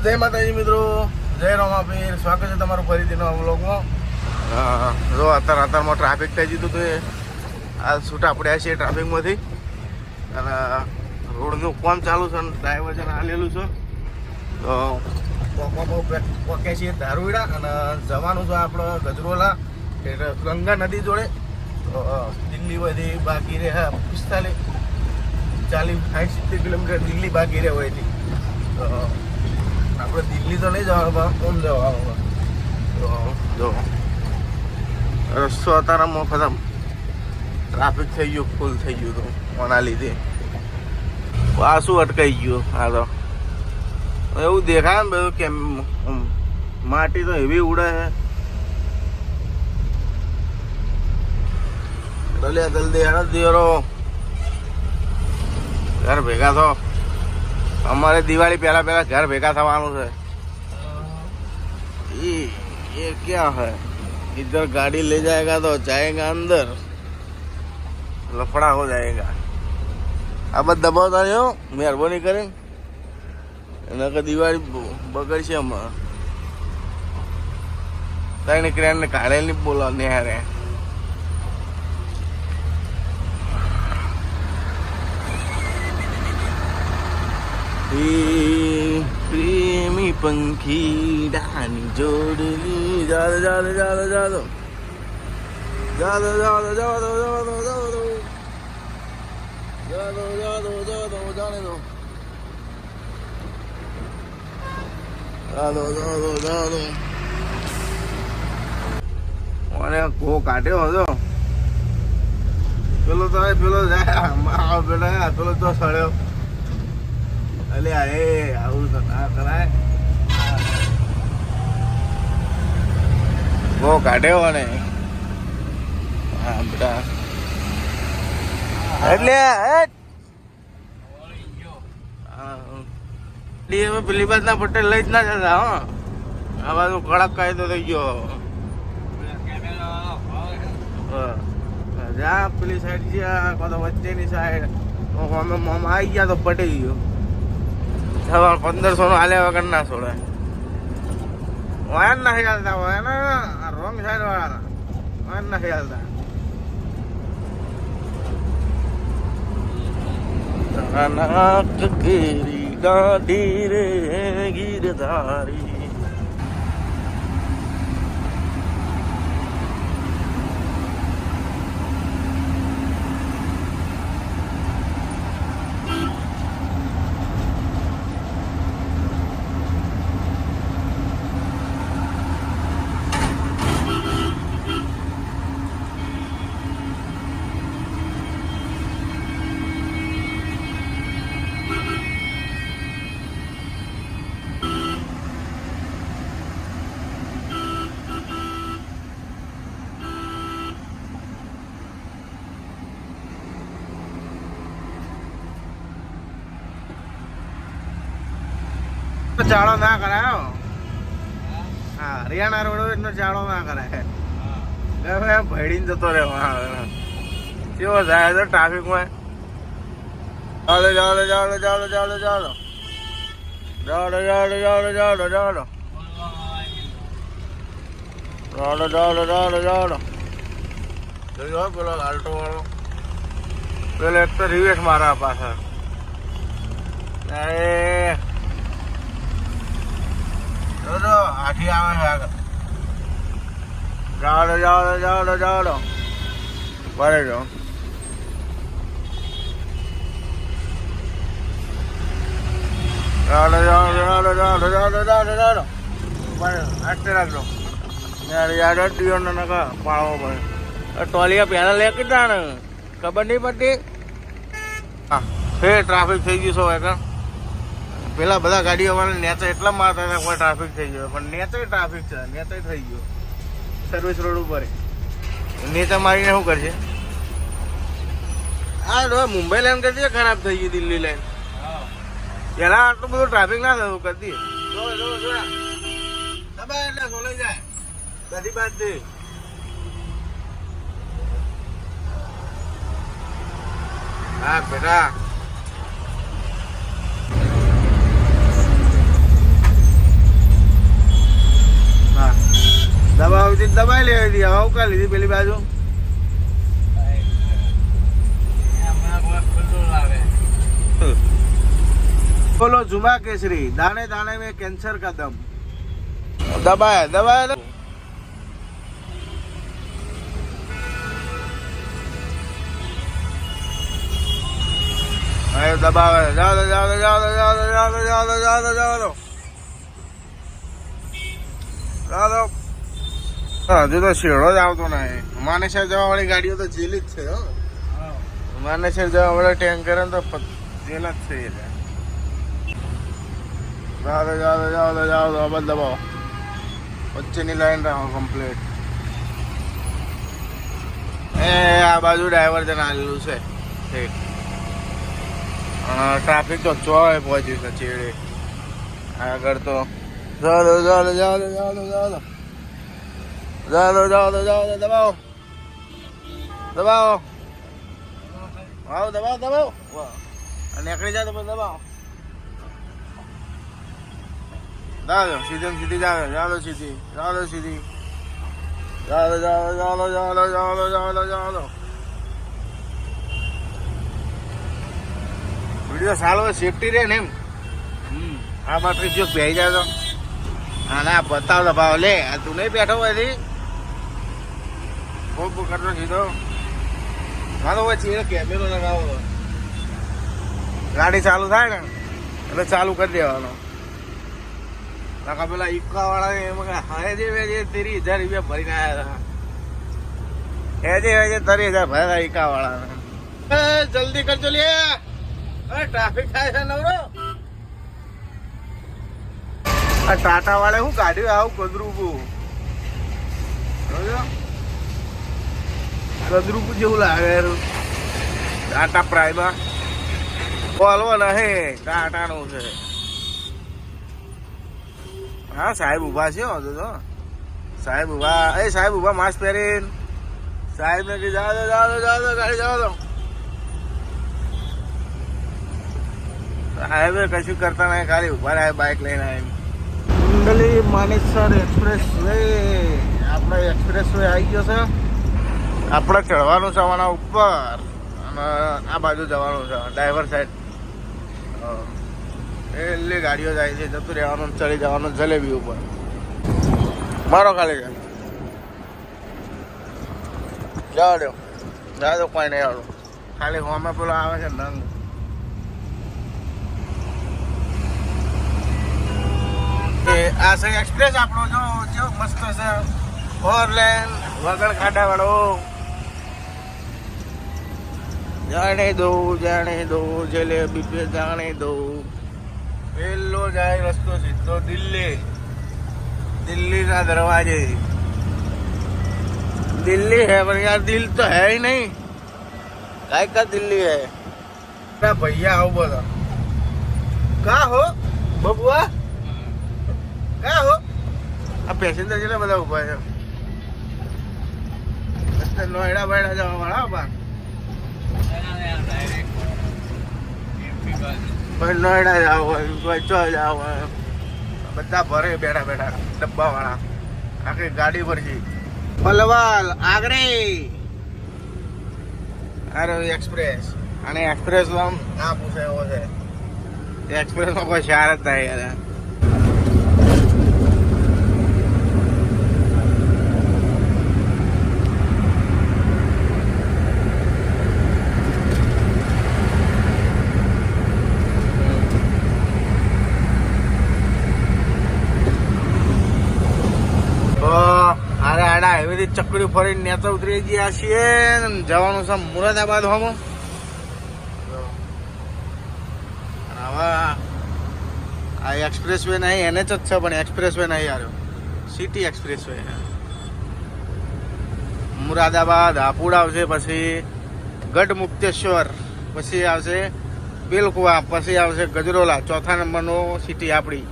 જય માતાજી મિત્રો, જય રમાપીર. સ્વાગત છે તમારું ફરીથી નવા વ્લોગમાં. જો અત્યારમાં ટ્રાફિક થઈ ગયું હતું. આ છૂટા પડ્યા છીએ ટ્રાફિકમાંથી અને રોડનું કામ ચાલુ છે અને ડ્રાઈવર છે હાલેલું છે. તો પોકે છીએ ધારુડા અને જવાનું છે આપણે ગજરોલા એટલે ગંગા નદી જોડે. તો દિલ્હી બધી બાકી રહે 45 40 60 કિલોમીટર દિલ્હી બાકી રહે હોય. તો આપણે દિલ્હી તો નહીં જવાનું, કોમ જવાનું. તો જો રસ્તો અત્યારમાં ખતમ, ટ્રાફિક થઈ ગયું, ફૂલ થઈ ગયું હતું કોના લીધે. આ શું અટકાઈ ગયું? હા તો એવું દેખાય ને બધું કેમ માટી તો એવી ઉડે છે. જલ્દી હેડો દિયરો, ઘર ભેગા થો. અમારે દિવાળી પહેલા ઘર ભેગા થવાનું છે. ये क्या है? इधर गाड़ी ले जाएगा तो जाएगा अंदर, लफड़ा हो जाएगा. अब दबावता नहीं हो, મહેરબાની કરીને. એના કે દિવાળી બગડશે હમણાં. તાઈને ક્રેનને કાઢેલી બોલો ને હારે. પ્રેમી પંખી ડાની જોડલી જાદો જાદો જાદો જાદો જાદો જાદો જાદો જાદો જાદો જાદો જાદો જાદો જાદો જાદો જાદો જાદો. મને કો કાઢ્યો હતો પેલો તો પેલો જાય પેલા પેલો તો સડ્યો. અલે એ આવું તો ના કરાય. બહુ કાઢ્યો ને. હા બેટા એટલે પેલી બાદ ના પટેલ લઈ જ ના જતા. હો આ બાજુ કડક કાયદો થઈ ગયો. જા પેલી સાઈડ જ્યાં તો વચ્ચેની સાઈડ અમે આવી ગયા તો પટી ગયો. 1500 નો હાલ્યા વગર ના છોડે. વાયર નથી ચાલતા હોય ને, રોંગ સાઈડ વાળા વાયર નથી ચાલતા. કેરી ગાડી રે ગીરધારી. ચાળો ના કરાય. હા હરિયાણા રોડ એટલો ચાળો ના કરાય. ભેડીને જતો રહેવા કેવો જાય છે ટ્રાફિકમાં. ચાલો ચાલો ચાલો ચાલો ચાલો ચાલો ચાલો ચાલો ચાલો ચાલો ચાલો ચાલો ચાલો ચાલો ચાલો. જોયો પેલો આલ્ટો વાળો, પેલો એક તો રિવેશ મારા પાછળ. આઠી આવે છે આગળ. ચાલો ચાલો ચાલો ચાલો ભરે જો. ચાલો ચાલો ચાલો ચાલો ચાલો ચાલો ચાલો આટલે રાખજો. યાર ડીઓને નકા પાડવો પડે. ટોલિયા પહેલા લે કેટલા ને ખબર નહીં પડતી. હા ફેર ટ્રાફિક થઈ ગયું છો એકણ. પેલા બધા ગાડીઓ વાળા નેચે એટલા મારતા હતા કોઈ ટ્રાફિક થઈ ગયો, પણ નેચે ટ્રાફિક છે, નેચે થઈ ગયો સર્વિસ રોડ ઉપર. નેચે મારીને શું કરશે? હા મુંબઈ લાઈન કરતી ખરાબ થઈ ગઈ, દિલ્હી લાઈન. પેલા આટલું બધું ટ્રાફિક ના થતું કરતી. એટલે સોલાઈ જાય બધી બાજુ. હા બેટા શાંતિ દબાઈ લેવી હતી. હવે કા લીધી પેલી બાજુ બોલો जुमा केसरी दाने दाने में कैंसर का दम. दबाया दबाया अरे दबावे जाओ दो जाओ दो जाओ दो जाओ दो जाओ दो जाओ दो जाओ दो जाओ दो जाओ दो. હજુ તો શેડો જ આવતો નહીં. માનેસર જવા વાળી ગાડીઓ તો જેલી જ છે. માનેસર જવા વાળા ટેન્કર તો જેલ જ છે. જાઓ દો જાઓ દો જાઓ દો જાઓ દો. બસ દબાવો. વચ્ચેની લાઈન રાખો કમ્પ્લીટ. એ આ બાજુ ડાયવર્જન આવેલું છે. ઠીક. ટ્રાફિક તો ચોય પહોંચ્યું છે ચેડે. આગળ તો જાઓ દો જાઓ દો જાઓ દો જાઓ દો જાઓ દો જાઓ દો જાઓ દો જાઓ દો. દબાવો દબાવો. આવો દબાવો દબાવો. નીકળી જાય તો પછી દબાવો. જાઓ દો સીધી સીધી જાઓ જાઓ દો સીધી જાઓ દો સીધી જાઓ દો જાઓ જાઓ દો જાઓ દો જાઓ દો જાઓ દો જાઓ દો. વિડીયો સારો સેફટી રહે ને એમ. આ માટે જો બેસી જાય તો હા ના બતાવ તો ભાવ લે. તું નહીં બેઠો હોય ખૂબ કરતો સીધો. હા તો પછી કેમેરો લગાવો. ગાડી ચાલુ થાય ને એટલે ચાલુ કરી દેવાનો. પેલા ઈકા વાળા હે જે 30,000 રૂપિયા ભરીને આવ્યા હતા. હે જે 30,000 ભર્યા ઈકા વાળા. જલ્દી કરજો લે. ટ્રાફિક થાય છે નવરો. આ ટાટા વાળે શું કાઢ્યું આવું ગદરૂપું. ગદરૂપું જેવું લાગે. ટાટા પ્રાઇમા બોલવો નહીં. ટાટા નું છે. હા સાહેબ ઉભા છે. હજુ તો સાહેબ ઉભા. એ સાહેબ ઉભા માસ્ક પહેરીને. સાહેબ ને જાઓ દો જાઓ દો જાઓ દો ગાડી જાઓ દો. સાહેબ કશું કરતા નહીં ખાલી ઉભા રહે બાઇક લઈને. કુંડલી માનેસર એક્સપ્રેસ વે. આપણે એક્સપ્રેસ વે આવી ગયો છે. આપણે ચડવાનું છે આના ઉપર અને આ બાજુ જવાનું છે ડ્રાઈવર સાઈડ. એટલે ગાડીઓ જાય છે. જતું રહેવાનું ચડી જવાનું જલેબી ઉપર. મારો ખાલી છે. જાઓ દો જા દો કોઈ નહીં આવડું. ખાલી હોમાં પેલો આવે છે નંગ. આ છે એક્સપ્રેસ આપણો. જો કેવો મસ્ત છે. 4 લેન વગર ખાડા વાળો. જાણે દો જલેબી પે જાણે દો. પેલો જાય રસ્તો સીધો दिल्ली ना दरवाजे. दिल्ली है पर यार दिल तो है ही नहीं. काय का दिल्ली है. भैया आओ बोलो का हो बबुआ का हो. આ પેસેન્જર છે ને બધા ઉભા છે. નોયડા બાયડા જવા વાળા બા. નોયડા જાવ હોય ચો જાવ હોય બધા ભરે બેઠા બેઠા ડબ્બા વાળા. આખી ગાડી પર છે. પલવાલ આગરે અરે એક્સપ્રેસ. અને એક્સપ્રેસ આમ ના પૂછે એવો છે. એક્સપ્રેસમાં કોઈ શાર જ થાય યાર. ચકડી ફરીને નેતા ઉતરી ગયા છીએ. જવાનું છે મુરાદાબાદ હોમો. હવે આ એક્સપ્રેસ વે નહીં એને જ છે પણ એક્સપ્રેસ વે નહીં આવ્યો. City express way. Moradabad Hapur આવશે. પછી ગઢ મુક્તેશ્વર. પછી આવશે બેલકુવા. પછી આવશે ગજરોલા. ચોથા નંબરનો સિટી આપણી.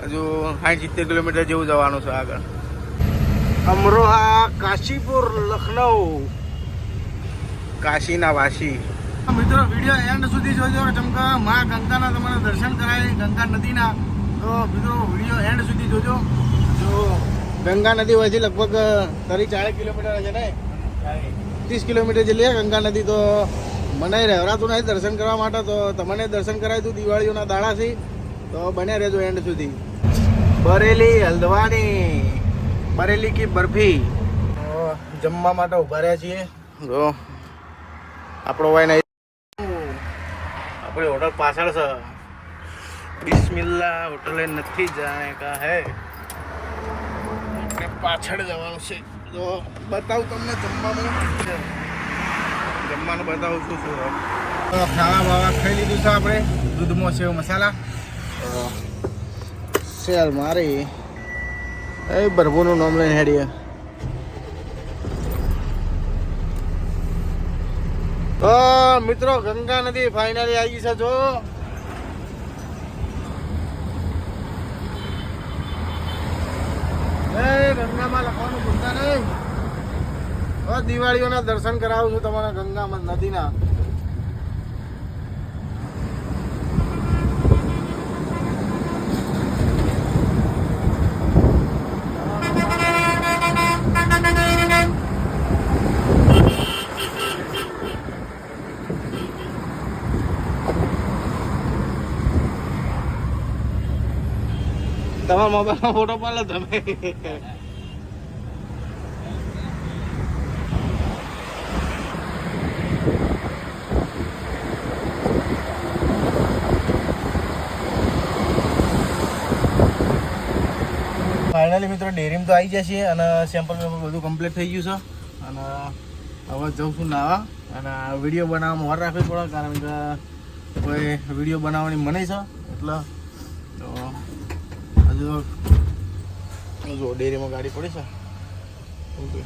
હજુ 60-70 કિલોમીટર જેવું જવાનું છે આગળ. અમરોહા કાશીપુર લખનઉ. કાશીના વાસી મિત્રો વિડીયો એન્ડ સુધી જોજો. ચમકા માં ગંગાના તમારે દર્શન કરાય ગંગા નદીના. તો મિત્રો વિડીયો એન્ડ સુધી જોજો. જો ગંગા નદી હોયથી લગભગ 30-40 કિલોમીટર છે ને 30 કિલોમીટર જેટલી છે ગંગા નદી. તો મને રહેવરાતું નહીં દર્શન કરવા માટે, તો તમને દર્શન કરાવી દઉં દિવાળીઓના દાડાથી. તો બને રહેજો એન્ડ સુધી. બરેલી હલ્દવાની બરેલી કી બરફી જમવા માટે ઉભા રહ્યા છીએ. જો આપણો ભાઈ નહીં, આપણી હોટલ પાછળ છે. બિસ્મિલ્લા હોટલે નથી જાણે કા હે, આપણે પાછળ જવાનું છે. જો બતાવું તમને જમવાનું બતાવું શું શું. ખાવા બાવા ખાઈ લીધું છે આપણે. દૂધમાં સેવ મસાલા સેલ મારી એ બરફોનું નામ લઈને હેડીએ. તો મિત્રો ગંગા નદી ફાઇનલી આવી છે. જો ગંગામાં લખવાનું ભૂલતા નહીં. દિવાળીઓના દર્શન કરાવું છું તમારા ગંગામાં નદીના. તમારા મોબાઈલમાં ફોટો પાડો તમે. ફાઇનલી મિત્રો ડેરીમાં તો આવી જશે અને સેમ્પલ બધું કમ્પ્લીટ થઈ ગયું છે. અને હવે જઉં છું નાવા. અને વિડીયો બનાવવામાં વાર રાખવી પડે, કારણ કે કોઈ વિડીયો બનાવવાની મને છે એટલે. તો હજુ જો ડેરીમાં ગાડી પડી છે. ઓકે,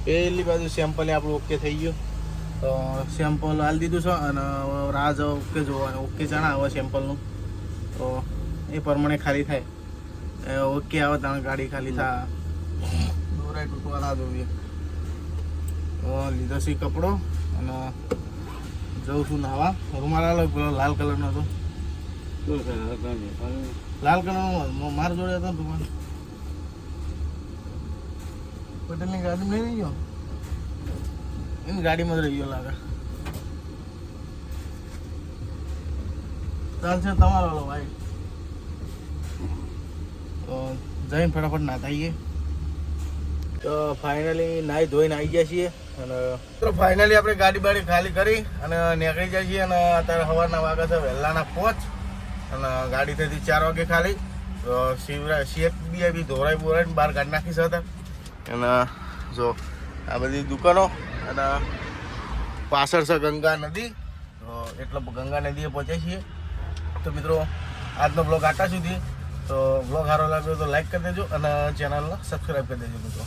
પહેલી બાજુ સેમ્પલ આપણું ઓકે થઈ ગયું. તો સેમ્પલ હાલ દીધું છે અને રાહ ઓકે જોવાનું. ઓકે જાણા આવે સેમ્પલનું, તો એ પ્રમાણે ખાલી થાય. ઓકે આવે ત્યાં ગાડી ખાલી થાય. દોરાય તૂટવા ના જોઈએ. તો લીધો છે કપડો અને જઉં છું નાવા. રૂમાલ આલો પેલો લાલ કલરનો હતો. લાલ કલરનો મારા જોડે હતો રૂમાલ. પટેલની ગાડીમાં નહીં ગયો, એની ગાડીમાં જ રહી ગયો લાગે. ચાલશે તમારો લો ભાઈ. તો જઈને ફટાફટ નાતા આવીએ. તો ફાઇનલી નાહી ધોઈને આવી ગયા છીએ. અને તો ફાઇનલી આપણે ગાડી બાડી ખાલી કરી અને નીકળી જાય છીએ. અને અત્યારે સવારના વાગ્યા છે વહેલાના 5 અને ગાડી થઈ 4 વાગે ખાલી. તો સીએફબી બી ધોરાઈ બોરાઈને બહાર કાઢી નાખી છે. અને જો આ બધી દુકાનો અને પાછળ છે ગંગા નદી. તો એટલે ગંગા નદીએ પહોંચીએ છીએ. તો મિત્રો આજનો બ્લોગ આટલા સુધી. તો બ્લોગ સારો લાગ્યો તો લાઈક કરી દેજો અને ચેનલને સબસ્ક્રાઈબ કરી દેજો મિત્રો.